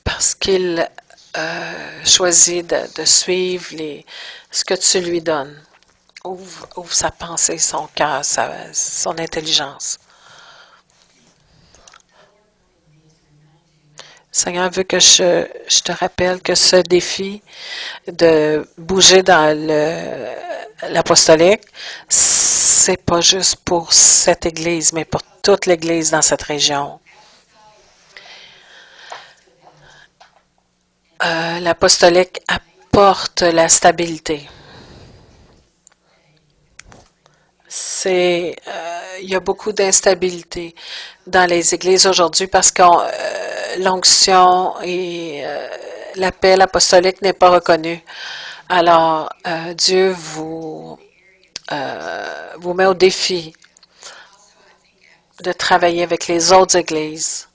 Parce qu'il choisit de suivre ce que tu lui donnes. Ouvre sa pensée, son cœur, son intelligence. Seigneur veut que je te rappelle que ce défi de bouger dans l'apostolique, c'est pas juste pour cette Église, mais pour toute l'Église dans cette région. L'apostolique apporte la stabilité. Il y a beaucoup d'instabilité dans les églises aujourd'hui parce que l'onction et l'appel apostolique n'est pas reconnu. Alors, Dieu vous met au défi de travailler avec les autres églises.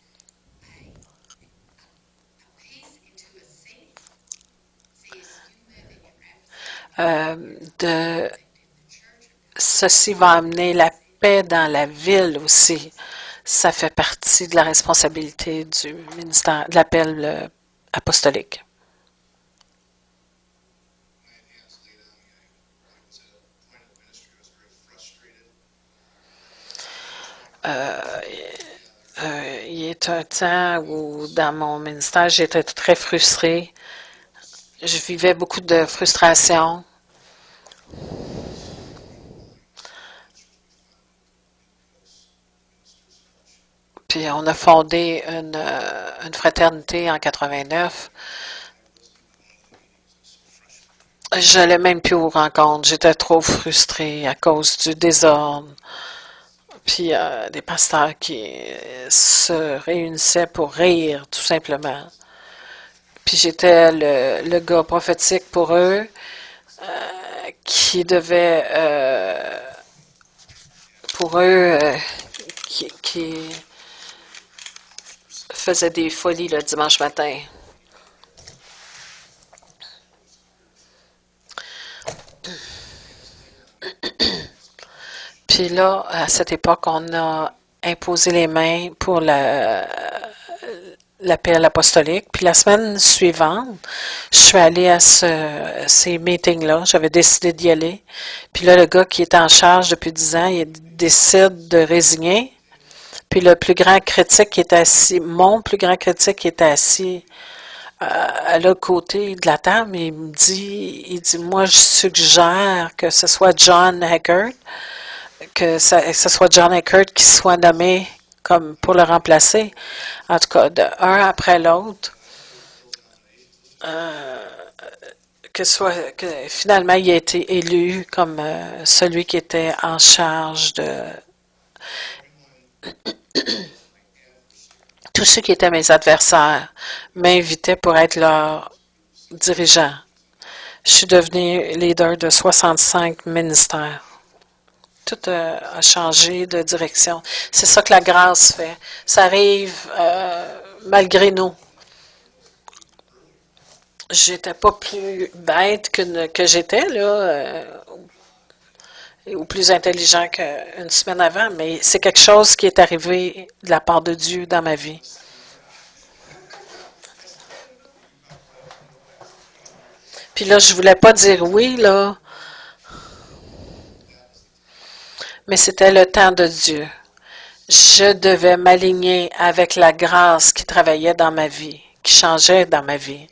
Ceci va amener la paix dans la ville aussi. Ça fait partie de la responsabilité du ministère, de l'appel apostolique. Il y a un temps où, dans mon ministère, j'étais très frustrée. Je vivais beaucoup de frustration. Puis on a fondé une fraternité en 89. Je n'allais même plus aux rencontres. J'étais trop frustrée à cause du désordre. Puis des pasteurs qui se réunissaient pour rire, tout simplement. Puis j'étais le gars prophétique pour eux qui devait, pour eux, qui faisait des folies le dimanche matin. Puis là, à cette époque, on a imposé les mains pour l'appel apostolique. Puis la semaine suivante, je suis allée à ces meetings-là. J'avais décidé d'y aller. Puis là, le gars qui était en charge depuis 10 ans, il décide de résigner. Puis le plus grand critique qui était assis, mon plus grand critique qui était assis à l'autre côté de la table, il dit, moi, je suggère que ce soit John Eckert, que ce soit John Eckert qui soit nommé comme pour le remplacer. En tout cas, de un après l'autre. Que finalement il a été élu comme celui qui était en charge de tous ceux qui étaient mes adversaires m'invitaient pour être leur dirigeant. Je suis devenu leader de 65 ministères. Tout a changé de direction. C'est ça que la grâce fait. Ça arrive malgré nous. J'étais pas plus bête que j'étais, là, ou plus intelligent qu'une semaine avant, mais c'est quelque chose qui est arrivé de la part de Dieu dans ma vie. Puis là, je voulais pas dire oui, là, mais c'était le temps de Dieu. Je devais m'aligner avec la grâce qui travaillait dans ma vie, qui changeait dans ma vie.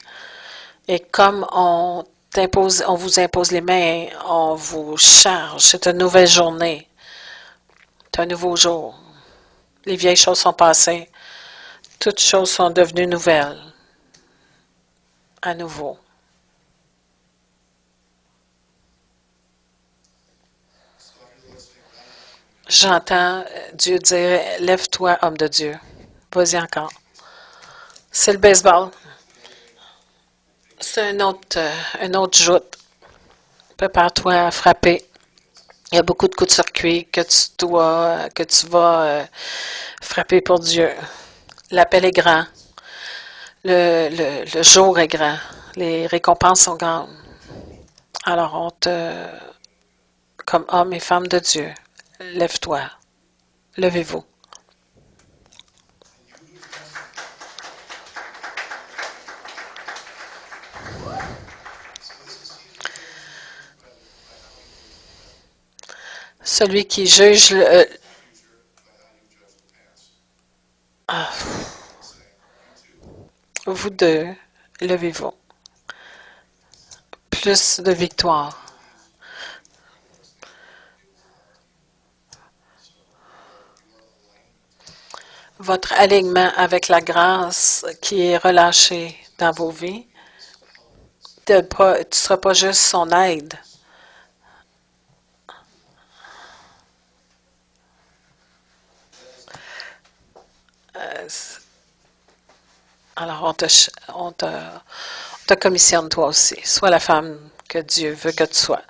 Et comme on vous impose les mains, on vous charge. C'est une nouvelle journée. C'est un nouveau jour. Les vieilles choses sont passées. Toutes choses sont devenues nouvelles. À nouveau. J'entends Dieu dire, lève-toi, homme de Dieu. Vas-y encore. C'est le baseball. C'est un autre joute. Prépare-toi à frapper. Il y a beaucoup de coups de circuit que tu vas frapper pour Dieu. L'appel est grand. Le jour est grand. Les récompenses sont grandes. Alors, comme homme et femme de Dieu, lève-toi. Levez-vous. Celui qui juge vous deux, levez-vous. Plus de victoire. Votre alignement avec la grâce qui est relâchée dans vos vies, tu ne seras pas juste son aide. Alors, on te commissionne toi aussi. Sois la femme que Dieu veut que tu sois.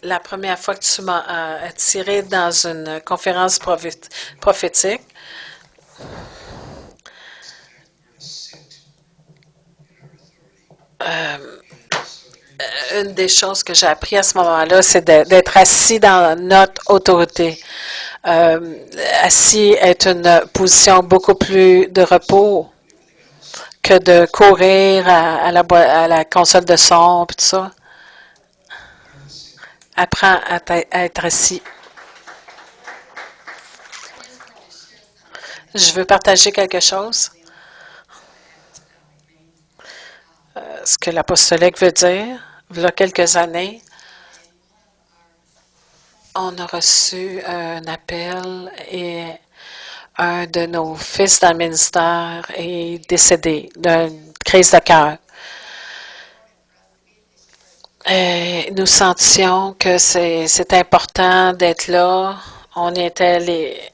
La première fois que tu m'as attiré dans une conférence prophétique, une des choses que j'ai appris à ce moment-là, c'est d'être assis dans notre autorité. Assis est une position beaucoup plus de repos que de courir à la console de son et tout ça. Apprends à être assis. Je veux partager quelque chose. Ce que l'apostolique veut dire. Il y a quelques années, on a reçu un appel et un de nos fils dans le ministère est décédé d'une crise de cœur. Et nous sentions que c'est important d'être là. On était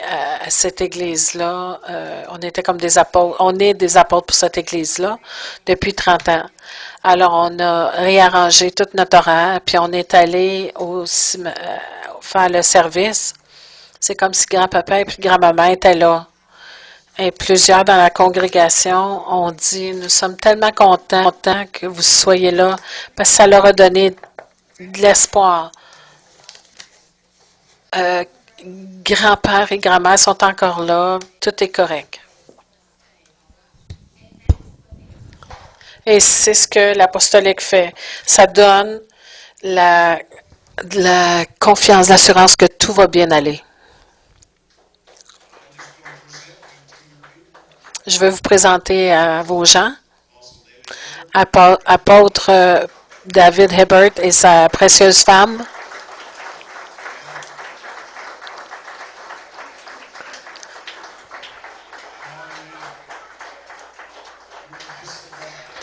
à cette église-là. On était comme des apôtres. On est des apôtres pour cette église-là depuis 30 ans. Alors, on a réarrangé tout notre horaire, puis on est allé faire le service. C'est comme si grand-papa et puis grand-maman étaient là. Et plusieurs dans la congrégation ont dit, nous sommes tellement contents que vous soyez là, parce que ça leur a donné de l'espoir. Grand-père et grand-mère sont encore là, tout est correct. Et c'est ce que l'apostolique fait. Ça donne de la confiance, de l'assurance que tout va bien aller. Je vais vous présenter à vos gens, apôtre David Hibbert et sa précieuse femme.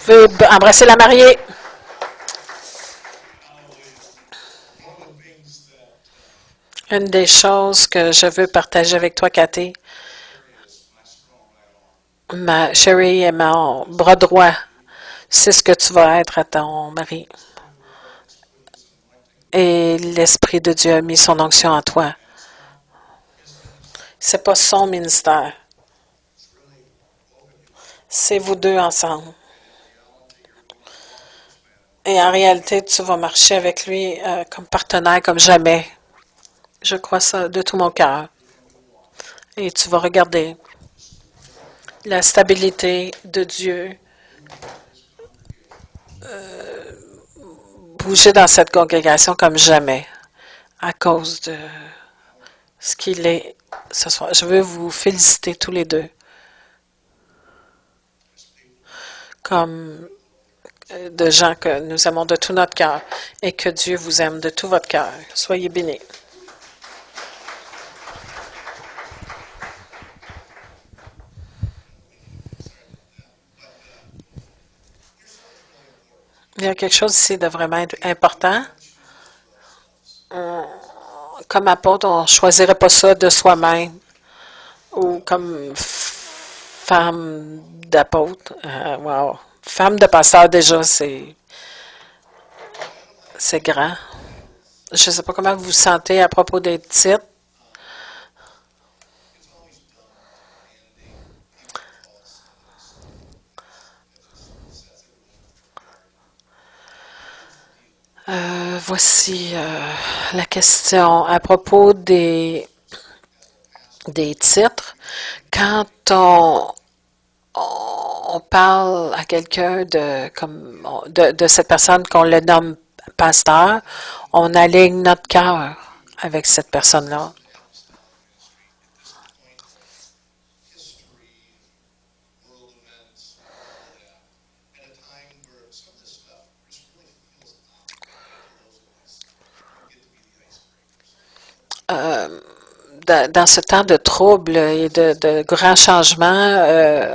Vous pouvez embrasser la mariée. Une des choses que je veux partager avec toi, Cathy, ma chérie et mon bras droit, c'est ce que tu vas être à ton mari. Et l'Esprit de Dieu a mis son onction en toi. C'est pas son ministère. C'est vous deux ensemble. Et en réalité, tu vas marcher avec lui comme partenaire, comme jamais. Je crois ça de tout mon cœur. Et tu vas regarder la stabilité de Dieu bouger dans cette congrégation comme jamais à cause de ce qu'il est ce soir. Je veux vous féliciter tous les deux comme de gens que nous aimons de tout notre cœur et que Dieu vous aime de tout votre cœur. Soyez bénis. Il y a quelque chose ici de vraiment important. Comme apôtre, on ne choisirait pas ça de soi-même ou comme femme d'apôtre. Wow. Femme de pasteur, déjà, c'est grand. Je ne sais pas comment vous vous sentez à propos des titres. Voici la question à propos des titres. Quand on parle à quelqu'un de cette personne qu'on le nomme pasteur, on aligne notre cœur avec cette personne-là. Dans ce temps de trouble et de grands changements,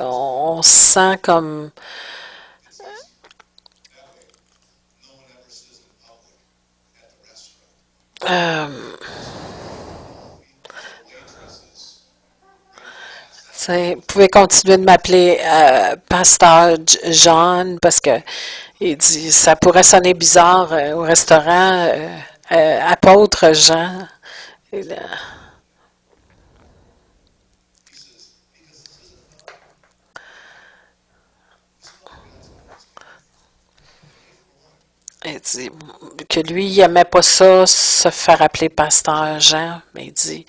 on se sent comme vous pouvez continuer de m'appeler Pasteur John parce que il dit ça pourrait sonner bizarre au restaurant apôtre Jean. Il dit que lui, il n'aimait pas ça, se faire appeler Pasteur Jean, mais il dit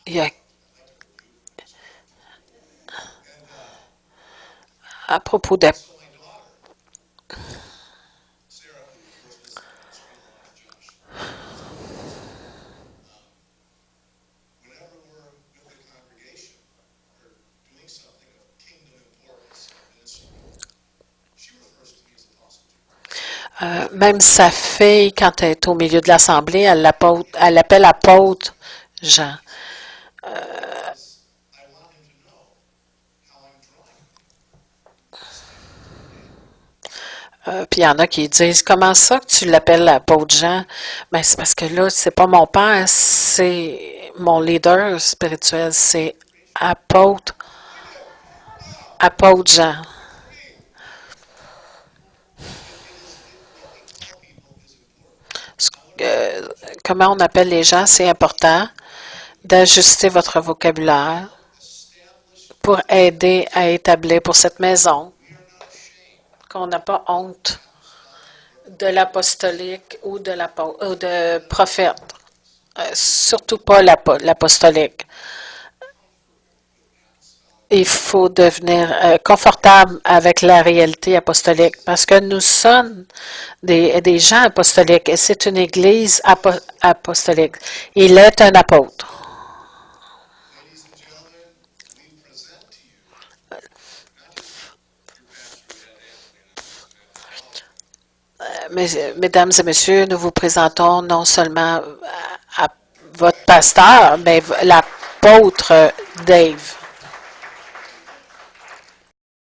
il y a, à propos de même sa fille, quand elle est au milieu de l'assemblée, elle l'appelle apôtre Jean. Puis il y en a qui disent comment ça que tu l'appelles apôtre Jean? Ben, c'est parce que là, c'est pas mon père, c'est mon leader spirituel, c'est apôtre Jean. Comment on appelle les gens, c'est important d'ajuster votre vocabulaire pour aider à établir pour cette maison qu'on n'a pas honte de l'apostolique ou de prophète. Surtout pas l'apostolique. il faut devenir confortable avec la réalité apostolique parce que nous sommes des gens apostoliques et c'est une église apostolique. Il est un apôtre. Mesdames et messieurs, nous vous présentons non seulement à votre pasteur, mais l'apôtre Dave.